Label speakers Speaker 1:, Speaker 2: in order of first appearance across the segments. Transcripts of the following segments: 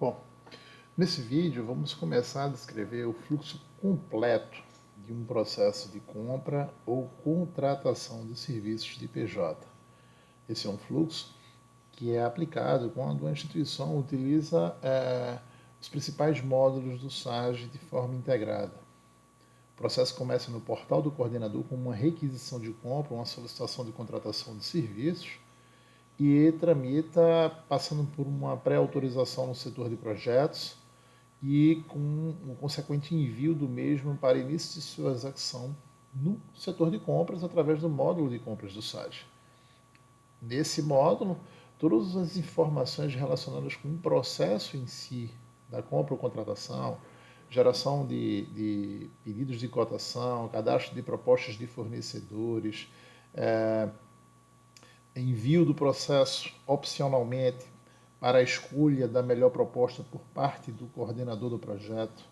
Speaker 1: Bom, nesse vídeo vamos começar a descrever o fluxo completo de um processo de compra ou contratação de serviços de PJ. Esse é um fluxo que é aplicado quando a instituição utiliza os principais módulos do SAGE de forma integrada. O processo começa no portal do coordenador com uma requisição de compra, uma solicitação de contratação de serviços, e tramita passando por uma pré-autorização no setor de projetos e com o consequente envio do mesmo para início de sua execução no setor de compras através do módulo de compras do SAGE. Nesse módulo, todas as informações relacionadas com o processo em si da compra ou contratação, geração de pedidos de cotação, cadastro de propostas de fornecedores, envio do processo opcionalmente para a escolha da melhor proposta por parte do coordenador do projeto,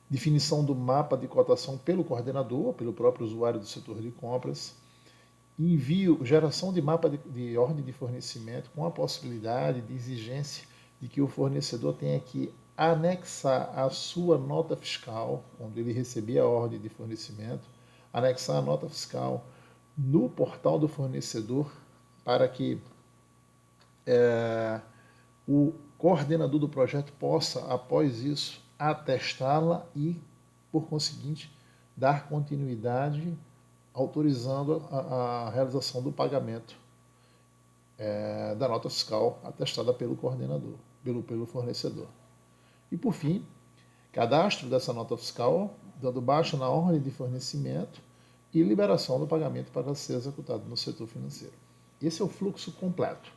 Speaker 1: definição do mapa de cotação pelo coordenador, pelo próprio usuário do setor de compras, envio, geração de mapa de ordem de fornecimento com a possibilidade de exigência de que o fornecedor tenha que anexar a sua nota fiscal, quando ele receber a ordem de fornecimento, anexar a nota fiscal no portal do fornecedor para que o coordenador do projeto possa, após isso, atestá-la e, por conseguinte, dar continuidade, autorizando a realização do pagamento da nota fiscal atestada pelo coordenador, pelo fornecedor. E, por fim, cadastro dessa nota fiscal, dando baixa na ordem de fornecimento e liberação do pagamento para ser executado no setor financeiro. Esse é o fluxo completo.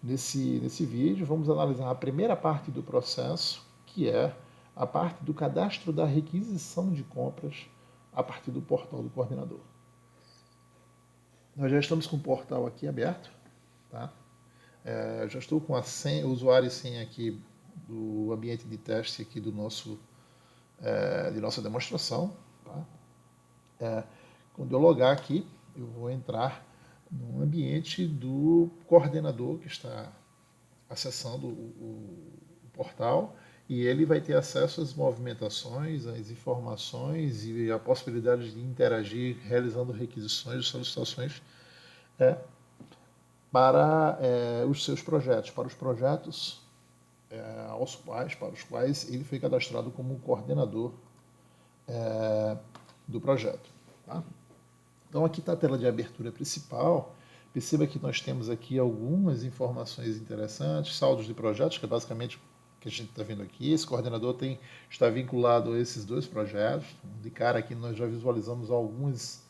Speaker 1: Nesse vídeo, vamos analisar a primeira parte do processo, que é a parte do cadastro da requisição de compras a partir do portal do coordenador. Nós já estamos com o portal aqui aberto, tá? Já estou com a senha, o usuário e senha aqui do ambiente de teste aqui de nossa demonstração, tá? Quando eu logar aqui, eu vou entrar no ambiente do coordenador que está acessando o portal, e ele vai ter acesso às movimentações, às informações e a possibilidade de interagir realizando requisições e solicitações para os seus projetos, para os projetos para os quais ele foi cadastrado como coordenador do projeto. Tá? Então aqui está a tela de abertura principal. Perceba que nós temos aqui algumas informações interessantes, saldos de projetos, que é basicamente o que a gente está vendo aqui. Esse coordenador está vinculado a esses dois projetos. De cara aqui nós já visualizamos algumas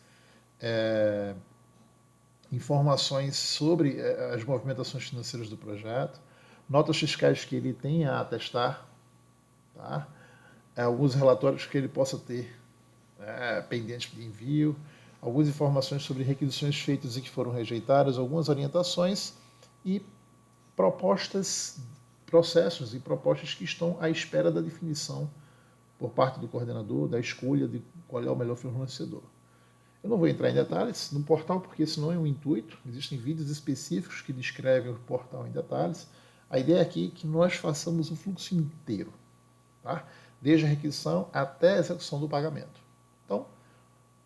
Speaker 1: informações sobre as movimentações financeiras do projeto, notas fiscais que ele tem a atestar, tá? Alguns relatórios que ele possa ter pendentes de envio, algumas informações sobre requisições feitas e que foram rejeitadas, algumas orientações e processos e propostas que estão à espera da definição por parte do coordenador, da escolha de qual é o melhor fornecedor. Eu não vou entrar em detalhes no portal, porque esse não é o intuito. Existem vídeos específicos que descrevem o portal em detalhes. A ideia aqui é que nós façamos o fluxo inteiro, tá? Desde a requisição até a execução do pagamento. Então,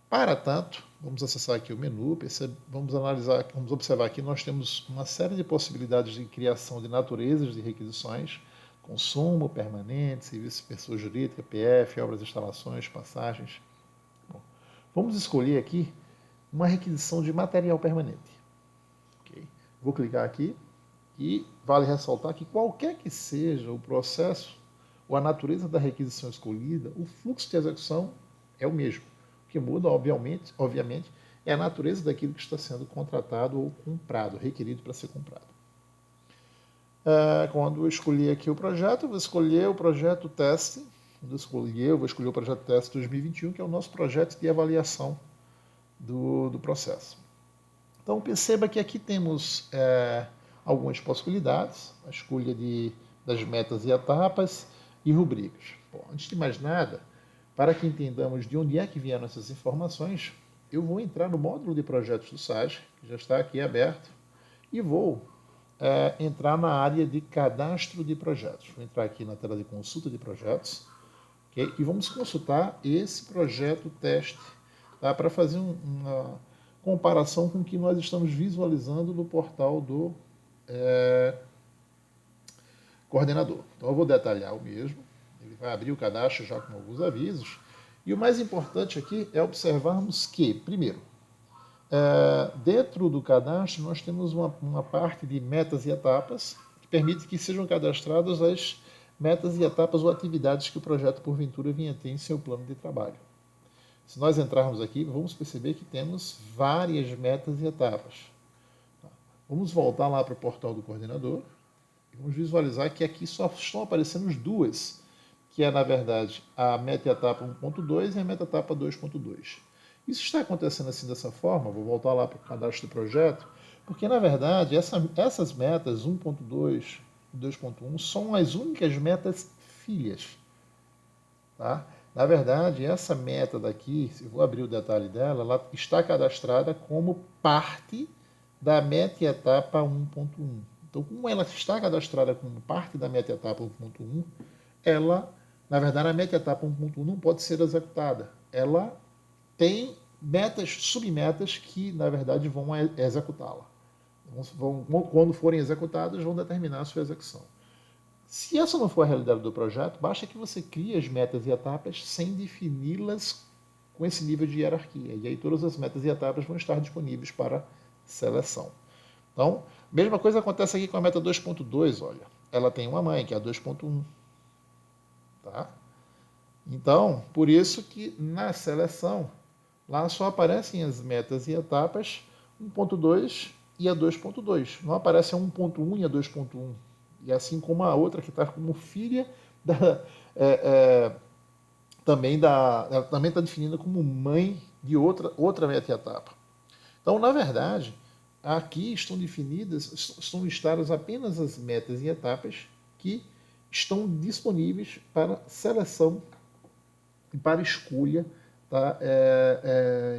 Speaker 1: para tanto, vamos acessar aqui o menu, vamos observar aqui, nós temos uma série de possibilidades de criação de naturezas de requisições: consumo, permanente, serviço de pessoa jurídica, PF, obras, instalações, passagens. Bom, vamos escolher aqui uma requisição de material permanente. Okay? Vou clicar aqui e vale ressaltar que qualquer que seja o processo ou a natureza da requisição escolhida, o fluxo de execução é o mesmo. O que muda, obviamente, é a natureza daquilo que está sendo contratado ou comprado, requerido para ser comprado. Quando eu escolher aqui o projeto, eu vou escolher o projeto teste. Eu vou escolher o projeto teste 2021, que é o nosso projeto de avaliação do processo. Então, perceba que aqui temos algumas possibilidades, a escolha das metas e etapas e rubricas. Bom, antes de mais nada, para que entendamos de onde é que vieram essas informações, eu vou entrar no módulo de projetos do SAGE, que já está aqui aberto, e vou entrar na área de cadastro de projetos. Vou entrar aqui na tela de consulta de projetos, okay? E vamos consultar esse projeto teste, tá? Para fazer uma comparação com o que nós estamos visualizando no portal do coordenador. Então eu vou detalhar o mesmo, ele vai abrir o cadastro já com alguns avisos, e o mais importante aqui é observarmos que, primeiro, dentro do cadastro nós temos uma parte de metas e etapas, que permite que sejam cadastradas as metas e etapas ou atividades que o projeto porventura venha ter em seu plano de trabalho. Se nós entrarmos aqui, vamos perceber que temos várias metas e etapas. Vamos voltar lá para o portal do coordenador e vamos visualizar que aqui só estão aparecendo duas, que é, na verdade, a meta-etapa 1.2 e a meta-etapa 2.2. Isso está acontecendo assim dessa forma, vou voltar lá para o cadastro do projeto, porque, na verdade, essas metas 1.2 e 2.1 são as únicas metas filhas. Tá? Na verdade, essa meta daqui, se eu vou abrir o detalhe dela, ela está cadastrada como parte da meta-etapa 1.1. Então, como ela está cadastrada como parte da meta-etapa 1.1, ela, na verdade, a meta-etapa 1.1 não pode ser executada. Ela tem metas, submetas que, na verdade, vão executá-la. Quando forem executadas, vão determinar a sua execução. Se essa não for a realidade do projeto, basta que você crie as metas e etapas sem defini-las com esse nível de hierarquia. E aí todas as metas e etapas vão estar disponíveis para seleção. Então, mesma coisa acontece aqui com a meta 2.2, olha. Ela tem uma mãe, que é a 2.1. Tá? Então, por isso que na seleção, lá só aparecem as metas e etapas 1.2 e a 2.2. Não aparece a 1.1 e a 2.1. E assim como a outra que está como filha da, também está definida como mãe de outra meta-etapa. Então, na verdade, aqui estão listadas apenas as metas e etapas que estão disponíveis para seleção e para escolha, tá?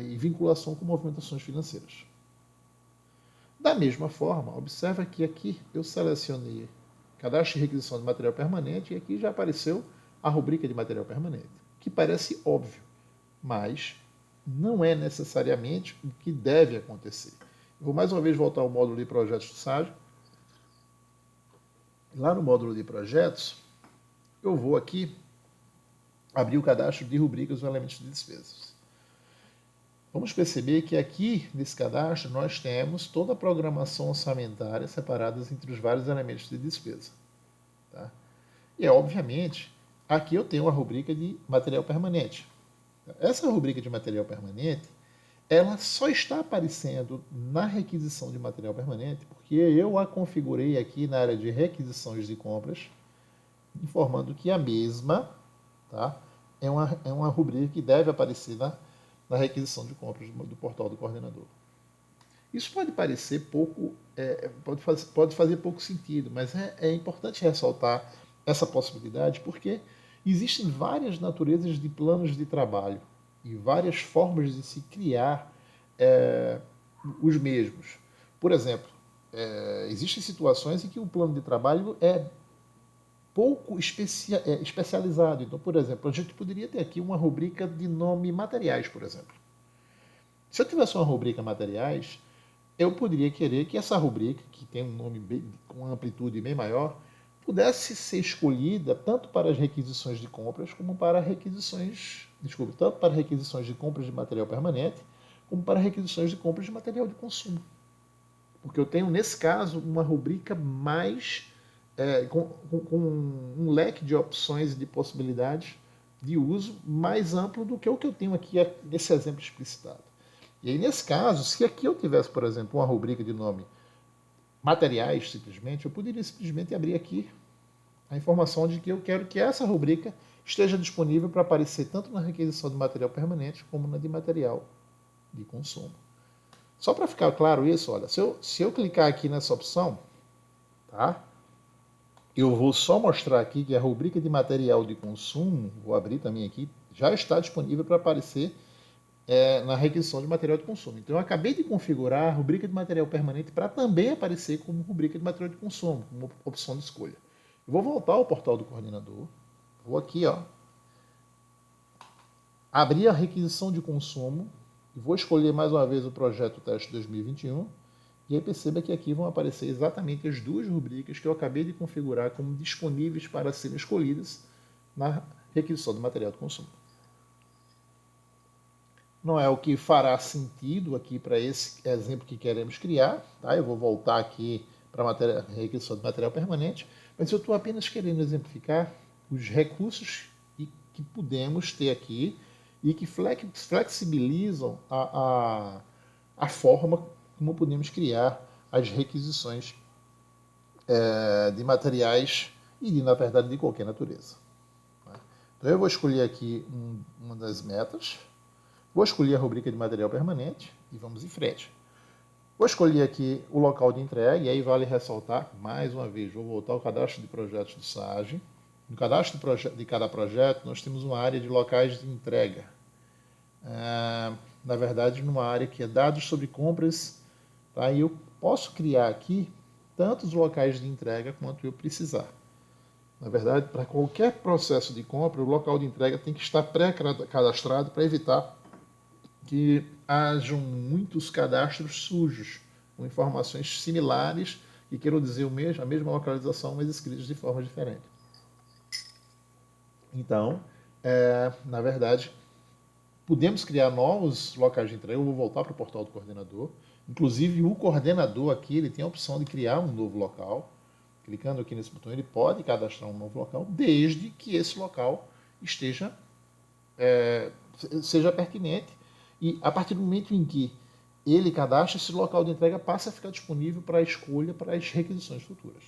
Speaker 1: E vinculação com movimentações financeiras. Da mesma forma, observa que aqui eu selecionei cadastro e requisição de material permanente e aqui já apareceu a rubrica de material permanente, que parece óbvio, mas não é necessariamente o que deve acontecer. Eu vou mais uma vez voltar ao módulo de projetos do SAGE. Lá no módulo de projetos, eu vou aqui abrir o cadastro de rubricas ou elementos de despesas. Vamos perceber que aqui nesse cadastro nós temos toda a programação orçamentária separada entre os vários elementos de despesa. Tá? E obviamente, aqui eu tenho a rubrica de material permanente. Essa rubrica de material permanente, ela só está aparecendo na requisição de material permanente porque eu a configurei aqui na área de requisições de compras, informando que a mesma, tá, é uma rubrica que deve aparecer na requisição de compras do portal do coordenador. Isso pode parecer pouco, pode fazer pouco sentido, mas é importante ressaltar essa possibilidade porque existem várias naturezas de planos de trabalho e várias formas de se criar os mesmos. Por exemplo, existem situações em que o plano de trabalho é pouco especializado. Então, por exemplo, a gente poderia ter aqui uma rubrica de nome materiais, por exemplo. Se eu tivesse uma rubrica materiais, eu poderia querer que essa rubrica, que tem um nome com uma amplitude bem maior, pudesse ser escolhida tanto para as requisições de compras como para tanto para requisições de compras de material permanente, como para requisições de compras de material de consumo. Porque eu tenho, nesse caso, uma rubrica mais com um leque de opções e de possibilidades de uso mais amplo do que o que eu tenho aqui nesse exemplo explicitado. E aí, nesse caso, se aqui eu tivesse, por exemplo, uma rubrica de nome materiais, simplesmente, eu poderia simplesmente abrir aqui a informação de que eu quero que essa rubrica esteja disponível para aparecer tanto na requisição de material permanente como na de material de consumo. Só para ficar claro isso, olha, se eu clicar aqui nessa opção, tá? Eu vou só mostrar aqui que a rubrica de material de consumo, vou abrir também aqui, já está disponível para aparecer na requisição de material de consumo. Então, eu acabei de configurar a rubrica de material permanente para também aparecer como rubrica de material de consumo, como opção de escolha. Eu vou voltar ao portal do coordenador, vou aqui, ó, abrir a requisição de consumo, e vou escolher mais uma vez o projeto teste 2021, e aí perceba que aqui vão aparecer exatamente as duas rubricas que eu acabei de configurar como disponíveis para serem escolhidas na requisição de material de consumo. Não é o que fará sentido aqui para esse exemplo que queremos criar, tá? Eu vou voltar aqui para a requisição de material permanente, mas eu estou apenas querendo exemplificar os recursos que podemos ter aqui e que flexibilizam a forma como podemos criar as requisições de materiais e, na verdade, de qualquer natureza. Então, eu vou escolher aqui uma das metas, vou escolher a rubrica de material permanente e vamos em frente. Vou escolher aqui o local de entrega, e aí vale ressaltar, mais uma vez, vou voltar ao cadastro de projetos do SAGE. No cadastro de cada projeto, nós temos uma área de locais de entrega. Na verdade, numa área que é dados sobre compras, tá? E eu posso criar aqui tantos locais de entrega quanto eu precisar. Na verdade, para qualquer processo de compra, o local de entrega tem que estar pré-cadastrado para evitar que hajam muitos cadastros sujos, com informações similares que queiram dizer a mesma localização, mas escritos de forma diferente. Então, na verdade, podemos criar novos locais de entrega. Eu vou voltar para o portal do coordenador. Inclusive, o coordenador aqui ele tem a opção de criar um novo local. Clicando aqui nesse botão, ele pode cadastrar um novo local, desde que esse local seja pertinente. E a partir do momento em que ele cadastra, esse local de entrega passa a ficar disponível para a escolha para as requisições futuras.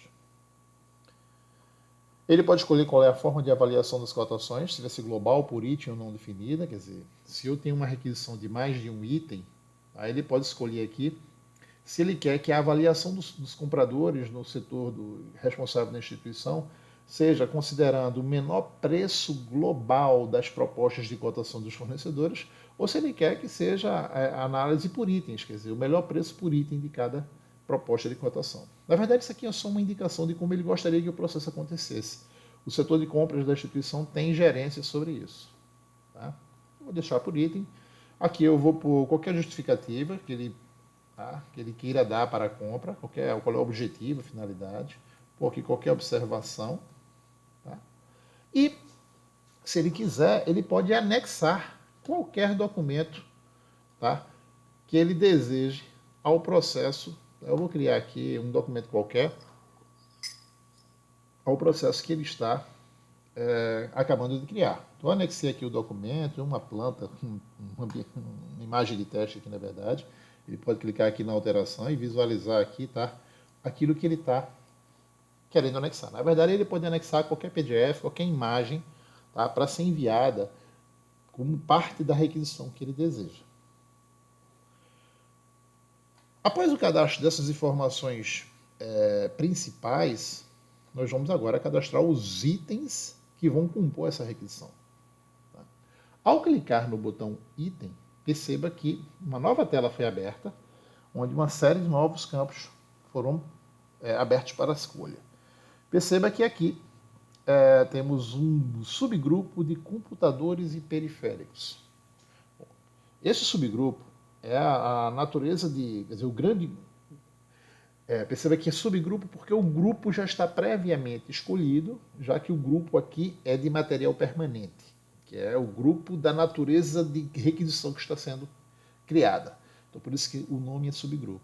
Speaker 1: Ele pode escolher qual é a forma de avaliação das cotações, se vai ser global, por item ou não definida. Quer dizer, se eu tenho uma requisição de mais de um item, aí ele pode escolher aqui se ele quer que a avaliação dos compradores no setor responsável da instituição seja considerando o menor preço global das propostas de cotação dos fornecedores, ou se ele quer que seja a análise por itens, quer dizer, o melhor preço por item de cada proposta de cotação. Na verdade, isso aqui é só uma indicação de como ele gostaria que o processo acontecesse. O setor de compras da instituição tem gerência sobre isso. Tá? Vou deixar por item. Aqui eu vou por qualquer justificativa que ele queira dar para a compra, qual é o objetivo, a finalidade, porque qualquer observação. Tá? E, se ele quiser, ele pode anexar qualquer documento, tá? Que ele deseje ao processo. Eu vou criar aqui um documento qualquer ao processo que ele está acabando de criar. Então, eu anexei aqui o documento, uma planta, uma imagem de teste aqui, na verdade. Ele pode clicar aqui na alteração e visualizar aqui, tá? Aquilo que ele está querendo anexar. Na verdade, ele pode anexar qualquer PDF, qualquer imagem, tá? Para ser enviada como parte da requisição que ele deseja. Após o cadastro dessas informações principais, nós vamos agora cadastrar os itens que vão compor essa requisição. Tá? Ao clicar no botão item, perceba que uma nova tela foi aberta, onde uma série de novos campos foram abertos para a escolha. Perceba que aqui temos um subgrupo de computadores e periféricos. Esse subgrupo é a natureza quer dizer, o grande... perceba que é subgrupo porque o grupo já está previamente escolhido, já que o grupo aqui é de material permanente, que é o grupo da natureza de requisição que está sendo criada. Então, por isso que o nome é subgrupo.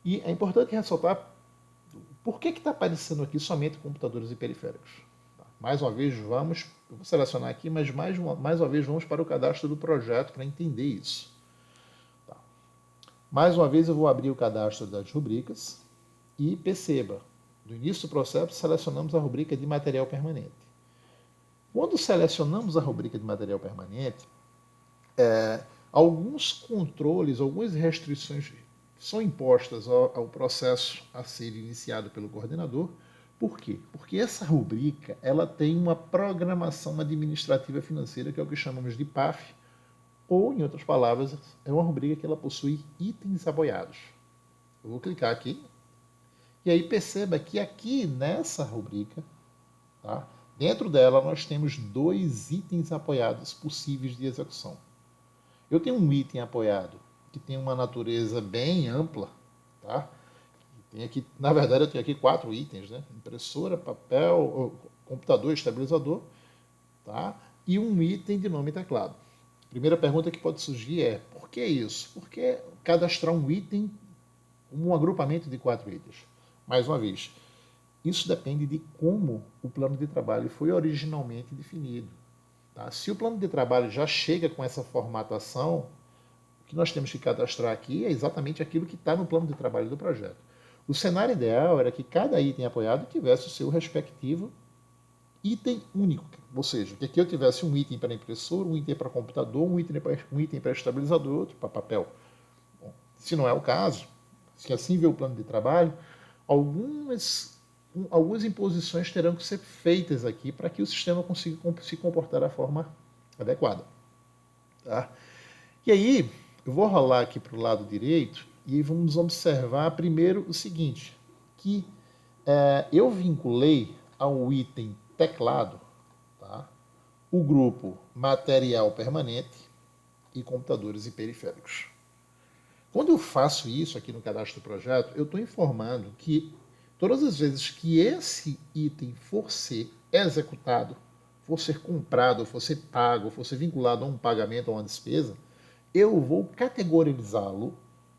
Speaker 1: E é importante ressaltar por que está aparecendo aqui somente computadores e periféricos. Mais uma vez, eu vou selecionar aqui, mas mais uma vez vamos para o cadastro do projeto para entender isso. Tá. Mais uma vez eu vou abrir o cadastro das rubricas e perceba, no início do processo selecionamos a rubrica de material permanente. Quando selecionamos a rubrica de material permanente, alguns controles, algumas restrições são impostas ao processo a ser iniciado pelo coordenador. Por quê? Porque essa rubrica ela tem uma programação administrativa financeira, que é o que chamamos de PAF, ou, em outras palavras, é uma rubrica que ela possui itens apoiados. Eu vou clicar aqui, e aí perceba que aqui nessa rubrica, tá, dentro dela nós temos 2 itens apoiados possíveis de execução. Eu tenho um item apoiado que tem uma natureza bem ampla, tá? Tem aqui, na verdade, eu tenho aqui 4 itens, né? Impressora, papel, computador, estabilizador, tá? E um item de nome e teclado. A primeira pergunta que pode surgir é: por que isso? Por que cadastrar um item, um agrupamento de 4 itens? Mais uma vez, isso depende de como o plano de trabalho foi originalmente definido. Tá? Se o plano de trabalho já chega com essa formatação, o que nós temos que cadastrar aqui é exatamente aquilo que está no plano de trabalho do projeto. O cenário ideal era que cada item apoiado tivesse o seu respectivo item único, ou seja, que aqui eu tivesse um item para impressora, um item para computador, um item para estabilizador, outro para papel. Bom, se não é o caso, se assim vê o plano de trabalho, algumas imposições terão que ser feitas aqui para que o sistema consiga se comportar da forma adequada. Tá? E aí, eu vou rolar aqui para o lado direito e vamos observar primeiro o seguinte, que eu vinculei ao item teclado, tá, o grupo material permanente e computadores e periféricos. Quando eu faço isso aqui no cadastro do projeto, eu estou informando que todas as vezes que esse item for ser executado, for ser comprado, for ser pago, for ser vinculado a um pagamento ou a uma despesa, eu vou categorizá-lo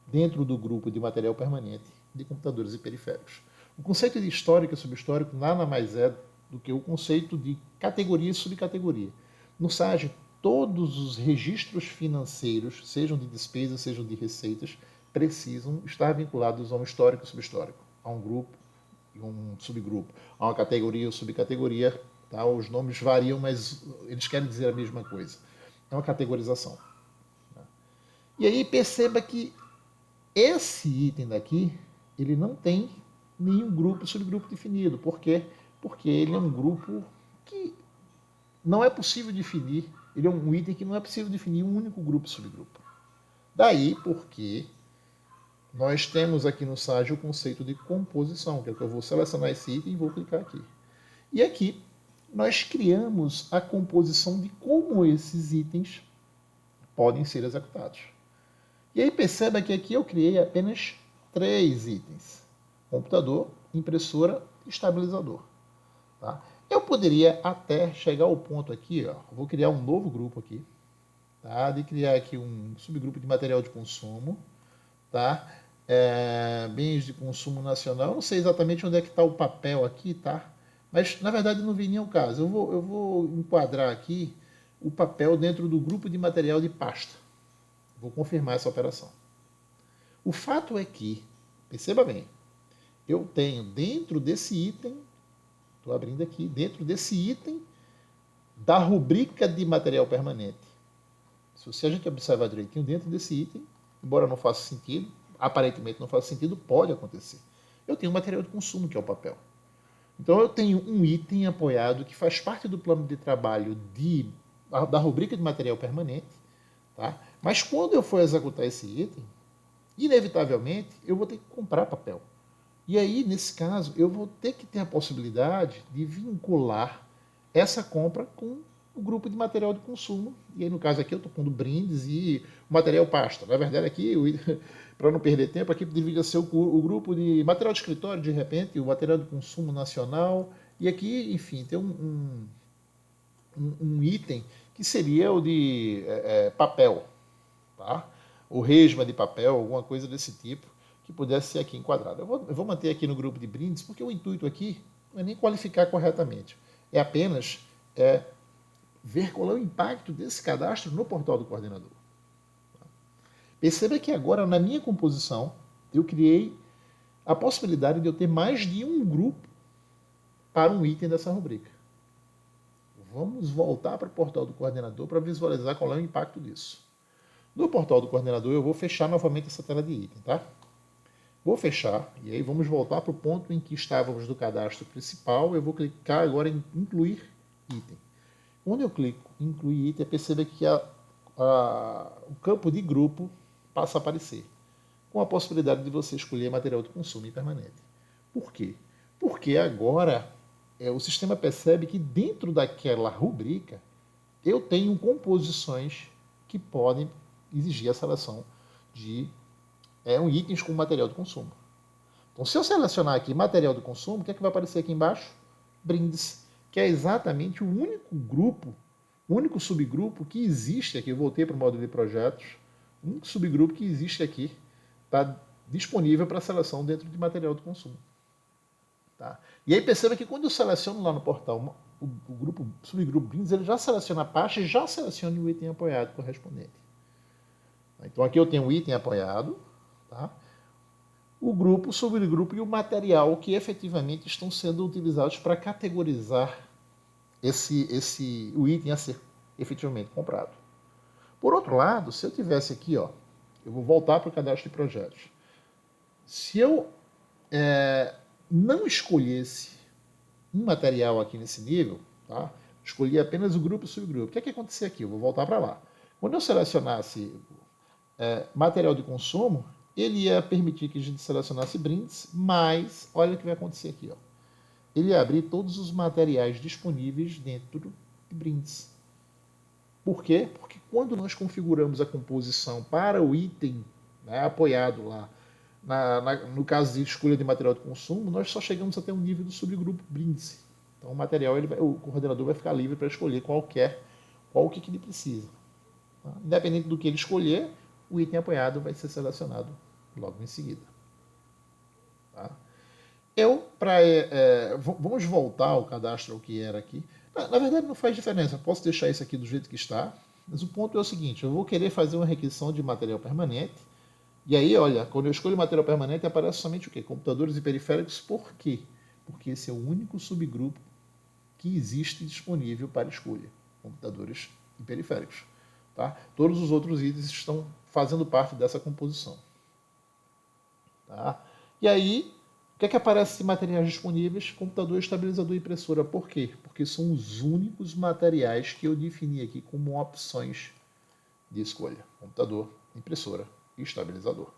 Speaker 1: dentro do grupo de material permanente de computadores e periféricos. O conceito de histórico e subhistórico nada mais é do que o conceito de categoria e subcategoria. No SAGE, todos os registros financeiros, sejam de despesas, sejam de receitas, precisam estar vinculados a um histórico e subhistórico, a um grupo e um subgrupo, a uma categoria ou subcategoria. Tá? Os nomes variam, mas eles querem dizer a mesma coisa. É uma categorização. E aí perceba que esse item daqui, ele não tem nenhum grupo e subgrupo definido. Por quê? Porque ele é um grupo que não é possível definir, ele é um item que não é possível definir um único grupo e subgrupo. Daí porque nós temos aqui no SAGE o conceito de composição, que é que eu vou selecionar esse item e vou clicar aqui. E aqui nós criamos a composição de como esses itens podem ser executados. E aí perceba que aqui eu criei apenas 3 itens: computador, impressora e estabilizador. Tá? Eu poderia até chegar ao ponto aqui, ó, vou criar um novo grupo aqui, tá? De criar aqui um subgrupo de material de consumo, tá? Bens de consumo nacional. Eu não sei exatamente onde é que está o papel aqui, tá? Mas na verdade não vem nem ao caso. Eu vou enquadrar aqui o papel dentro do grupo de material de pasta. Vou confirmar essa operação. O fato é que, perceba bem, eu tenho dentro desse item, estou abrindo aqui, dentro desse item da rubrica de material permanente. Se a gente observar direitinho, dentro desse item, embora não faça sentido, aparentemente não faça sentido, pode acontecer. Eu tenho um material de consumo, que é o papel. Então eu tenho um item apoiado que faz parte do plano de trabalho da rubrica de material permanente, tá? Mas quando eu for executar esse item, inevitavelmente eu vou ter que comprar papel. E aí, nesse caso, eu vou ter que ter a possibilidade de vincular essa compra com o grupo de material de consumo. E aí, no caso aqui, eu estou pondo brindes e material pasta. Na verdade, aqui, para não perder tempo, aqui deveria ser o grupo de material de escritório, de repente, o material de consumo nacional. E aqui, enfim, tem um item que seria o de papel, tá? O resma de papel, alguma coisa desse tipo, que pudesse ser aqui enquadrado. Eu vou manter aqui no grupo de brindes, porque o intuito aqui não é nem qualificar corretamente, é apenas ver qual é o impacto desse cadastro no portal do coordenador. Perceba que agora, na minha composição, eu criei a possibilidade de eu ter mais de um grupo para um item dessa rubrica. Vamos voltar para o portal do coordenador para visualizar qual é o impacto disso. No portal do coordenador, eu vou fechar novamente essa tela de item, tá? Vou fechar, e aí vamos voltar para o ponto em que estávamos do cadastro principal. Eu vou clicar agora em incluir item. Quando eu clico em incluir item, perceba que a o campo de grupo passa a aparecer, com a possibilidade de você escolher material de consumo impermanente. Por quê? Porque agora o sistema percebe que dentro daquela rubrica eu tenho composições que podem exigir a seleção de itens com material de consumo. Então, se eu selecionar aqui material de consumo, o que é que vai aparecer aqui embaixo? Brindes, que é exatamente o único grupo, o único subgrupo que existe aqui. Eu voltei para o módulo de projetos. O único subgrupo que existe aqui está disponível para seleção dentro de material de consumo. Tá? E aí perceba que quando eu seleciono lá no portal o subgrupo Brindes, ele já seleciona a pasta e já seleciona o item apoiado correspondente. Então aqui eu tenho o item apoiado, tá? O grupo, o subgrupo e o material que efetivamente estão sendo utilizados para categorizar o item a ser efetivamente comprado. Por outro lado, se eu tivesse aqui, ó, eu vou voltar para o cadastro de projetos. Se eu não escolhesse um material aqui nesse nível, tá? Escolhi apenas o grupo e o subgrupo. O que é que acontecia aqui? Eu vou voltar para lá. Quando eu selecionasse material de consumo, ele ia permitir que a gente selecionasse brindes, mas olha o que vai acontecer aqui. Ó. Ele ia abrir todos os materiais disponíveis dentro de brindes. Por quê? Porque quando nós configuramos a composição para o item apoiado lá, no caso de escolha de material de consumo, nós só chegamos até o nível do subgrupo brindes. Então o material, o coordenador vai ficar livre para escolher qual o que ele precisa. Tá? Independente do que ele escolher, o item apoiado vai ser selecionado logo em seguida. Tá? Vamos voltar ao cadastro ao que era aqui. Na verdade não faz diferença, eu posso deixar isso aqui do jeito que está, mas o ponto é o seguinte, eu vou querer fazer uma requisição de material permanente, e aí, olha, quando eu escolho material permanente, aparece somente o quê? Computadores e periféricos. Por quê? Porque esse é o único subgrupo que existe disponível para escolha. Computadores e periféricos. Tá? Todos os outros itens estão fazendo parte dessa composição. Tá? E aí, o que é que aparece de materiais disponíveis? Computador, estabilizador e impressora. Por quê? Porque são os únicos materiais que eu defini aqui como opções de escolha. Computador, impressora e estabilizador.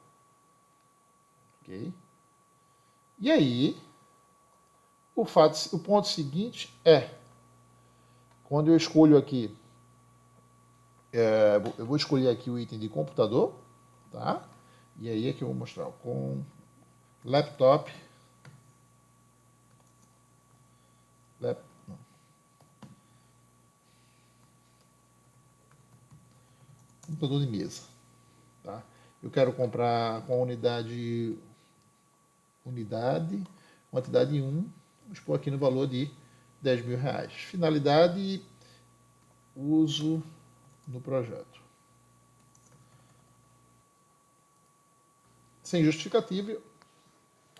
Speaker 1: Ok? E aí, o ponto seguinte é, quando eu escolho aqui, eu vou escolher aqui o item de computador, tá? E aí é que eu vou mostrar com laptop, computador de mesa, tá? Eu quero comprar com a unidade, quantidade 1, vamos pôr aqui no valor de R$10.000. Finalidade, uso no projeto. Sem justificativa.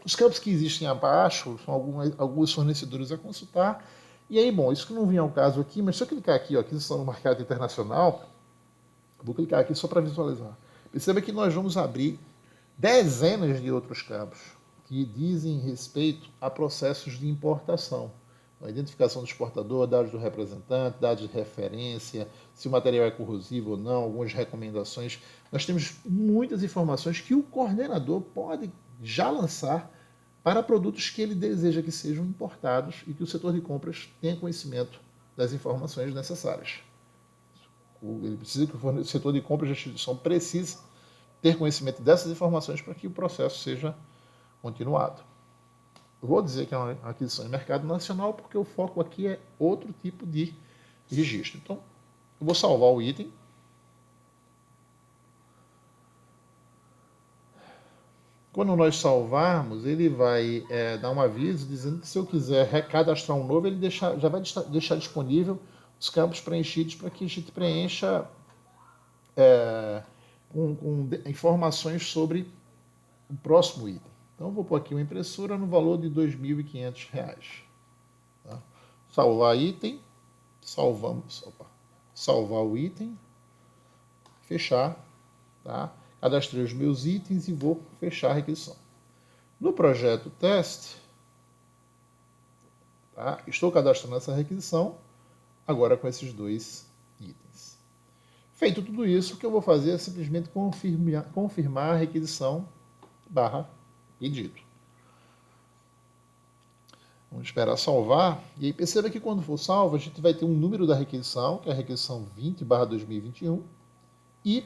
Speaker 1: Os campos que existem abaixo são alguns fornecedores a consultar. E aí, bom, isso que não vinha ao caso aqui, mas se eu clicar aqui, ó, aquisição no mercado internacional, vou clicar aqui só para visualizar. Perceba que nós vamos abrir dezenas de outros campos que dizem respeito a processos de importação. A identificação do exportador, dados do representante, dados de referência, se o material é corrosivo ou não, algumas recomendações. Nós temos muitas informações que o coordenador pode já lançar para produtos que ele deseja que sejam importados e que o setor de compras tenha conhecimento das informações necessárias. Ele precisa que o setor de compras da instituição precise ter conhecimento dessas informações para que o processo seja continuado. Eu vou dizer que é uma aquisição em mercado nacional porque o foco aqui é outro tipo de registro. Então, eu vou salvar o item. Quando nós salvarmos, ele vai dar um aviso dizendo que se eu quiser recadastrar um novo, ele já vai deixar disponível os campos preenchidos para que a gente preencha com informações sobre o próximo item. Então, eu vou pôr aqui uma impressora no valor de R$2.500. Tá? Salvar item. Salvar o item. Fechar. Tá? Cadastrei os meus itens e vou fechar a requisição. No projeto teste, estou cadastrando essa requisição, agora com esses dois itens. Feito tudo isso, o que eu vou fazer é simplesmente confirmar a requisição barra pedido. Vamos esperar salvar. E aí perceba que quando for salvo, a gente vai ter um número da requisição, que é a requisição 20/2021, e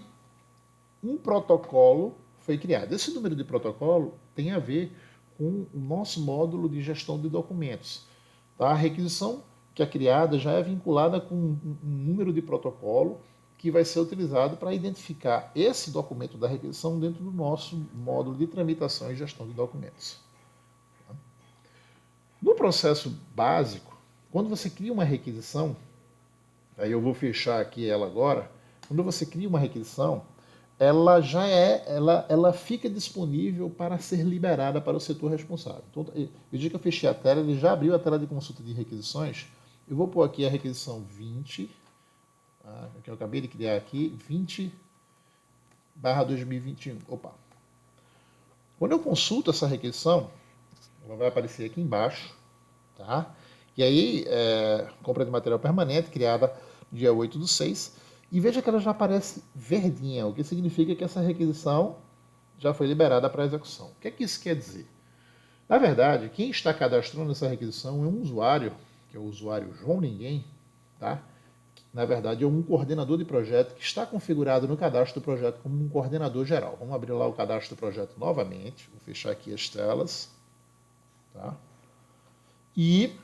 Speaker 1: um protocolo foi criado. Esse número de protocolo tem a ver com o nosso módulo de gestão de documentos. Tá? A requisição que é criada já é vinculada com um número de protocolo que vai ser utilizado para identificar esse documento da requisição dentro do nosso módulo de tramitação e gestão de documentos. No processo básico, quando você cria uma requisição, aí eu vou fechar aqui ela agora, quando você cria uma requisição, ela ela fica disponível para ser liberada para o setor responsável. Então, eu digo que eu fechei a tela, ele já abriu a tela de consulta de requisições. Eu vou pôr aqui a requisição 20, que eu acabei de criar aqui, 20/2021. Opa. Quando eu consulto essa requisição, ela vai aparecer aqui embaixo, tá? E aí, compra de material permanente, criada dia 8/6, e veja que ela já aparece verdinha, o que significa que essa requisição já foi liberada para execução. O que é que isso quer dizer? Na verdade, quem está cadastrando essa requisição é um usuário, que é o usuário João Ninguém, tá? Na verdade, é um coordenador de projeto que está configurado no cadastro do projeto como um coordenador geral. Vamos abrir lá o cadastro do projeto novamente, vou fechar aqui as telas, tá? E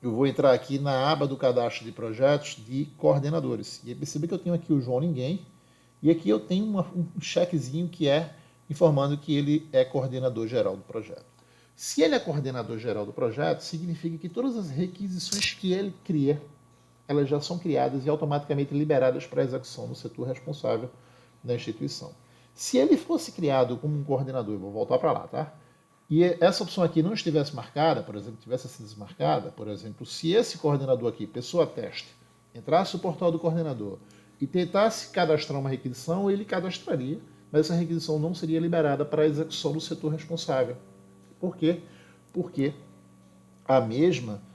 Speaker 1: eu vou entrar aqui na aba do cadastro de projetos de coordenadores. E aí perceba que eu tenho aqui o João Ninguém, e aqui eu tenho um chequezinho que é informando que ele é coordenador geral do projeto. Se ele é coordenador geral do projeto, significa que todas as requisições que ele cria, elas já são criadas e automaticamente liberadas para execução no setor responsável da instituição. Se ele fosse criado como um coordenador, eu vou voltar para lá, tá? E essa opção aqui não estivesse marcada, por exemplo, tivesse sido desmarcada, por exemplo, se esse coordenador aqui, pessoa teste, entrasse no portal do coordenador e tentasse cadastrar uma requisição, ele cadastraria, mas essa requisição não seria liberada para a execução do setor responsável. Por quê? Porque a mesma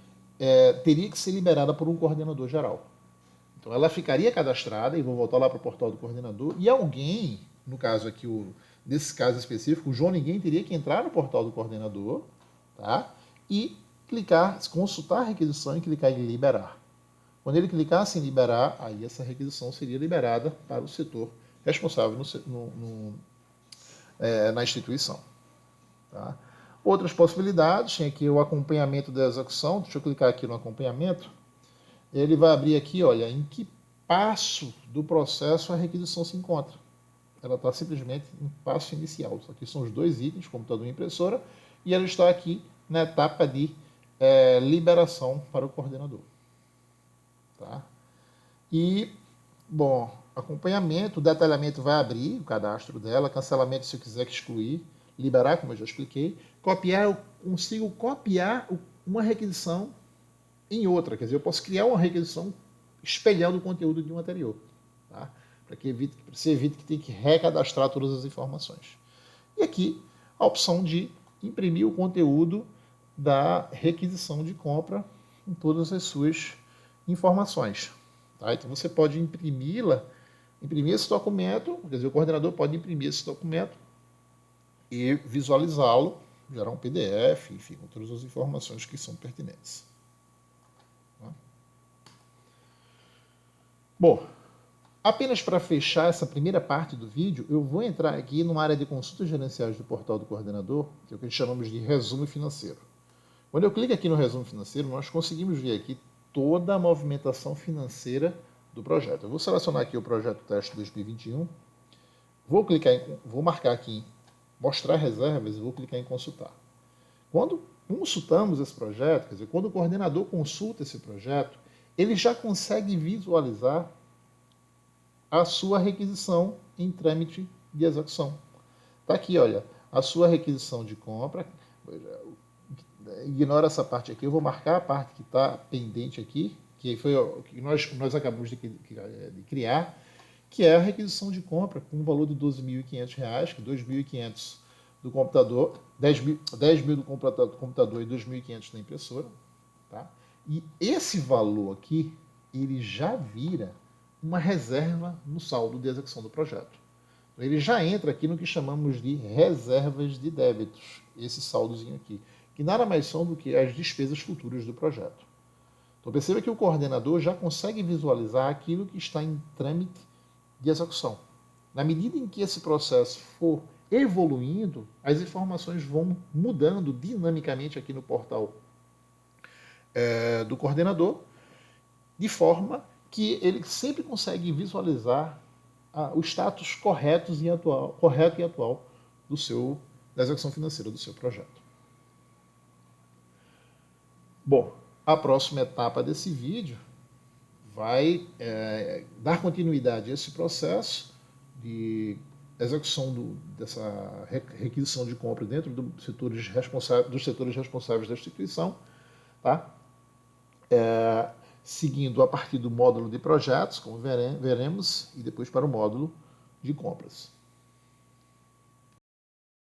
Speaker 1: teria que ser liberada por um coordenador geral. Então ela ficaria cadastrada, e vou voltar lá para o portal do coordenador, e alguém, no caso aqui, nesse caso específico, o João Ninguém teria que entrar no portal do coordenador, tá? E clicar, consultar a requisição e clicar em liberar. Quando ele clicasse em liberar, aí essa requisição seria liberada para o setor responsável na instituição. Tá? Outras possibilidades, tem aqui o acompanhamento da execução. Deixa eu clicar aqui no acompanhamento. Ele vai abrir aqui, olha, em que passo do processo a requisição se encontra. Ela está simplesmente em passo inicial. Isso aqui são os dois itens, computador e impressora, e ela está aqui na etapa de liberação para o coordenador. Tá? E, bom, acompanhamento, o detalhamento vai abrir o cadastro dela, cancelamento se eu quiser excluir, liberar, como eu já expliquei, copiar, eu consigo copiar uma requisição em outra, quer dizer, eu posso criar uma requisição espelhando o conteúdo de uma anterior, tá? Para que você evite que tenha que recadastrar todas as informações. E aqui a opção de imprimir o conteúdo da requisição de compra em todas as suas informações. Tá? Então você pode imprimir esse documento, quer dizer, o coordenador pode imprimir esse documento e visualizá-lo, gerar um PDF, enfim, com todas as informações que são pertinentes. Tá? Bom, apenas para fechar essa primeira parte do vídeo, eu vou entrar aqui numa área de consultas gerenciais do portal do coordenador, que é o que chamamos de resumo financeiro. Quando eu clico aqui no resumo financeiro, nós conseguimos ver aqui toda a movimentação financeira do projeto. Eu vou selecionar aqui o projeto teste 2021, vou marcar aqui em mostrar reservas e vou clicar em consultar. Quando consultamos esse projeto, quer dizer, quando o coordenador consulta esse projeto, ele já consegue visualizar a sua requisição em trâmite de execução. Está aqui, olha, a sua requisição de compra. Ignora essa parte aqui, eu vou marcar a parte que está pendente aqui, que foi o que nós acabamos de criar, que é a requisição de compra com um valor de R$ 12.500, que R$ 2.500 do computador, 10 mil do computador e R$ 2.500 da impressora. Tá? E esse valor aqui, ele já vira uma reserva no saldo de execução do projeto. Ele já entra aqui no que chamamos de reservas de débitos, esse saldozinho aqui, que nada mais são do que as despesas futuras do projeto. Então perceba que o coordenador já consegue visualizar aquilo que está em trâmite de execução. Na medida em que esse processo for evoluindo, as informações vão mudando dinamicamente aqui no portal do coordenador, de forma que ele sempre consegue visualizar o status correto e atual da execução financeira do seu projeto. Bom, a próxima etapa desse vídeo vai dar continuidade a esse processo de execução dessa requisição de compra dentro dos setores responsáveis da instituição, tá? Seguindo a partir do módulo de projetos, como veremos, e depois para o módulo de compras.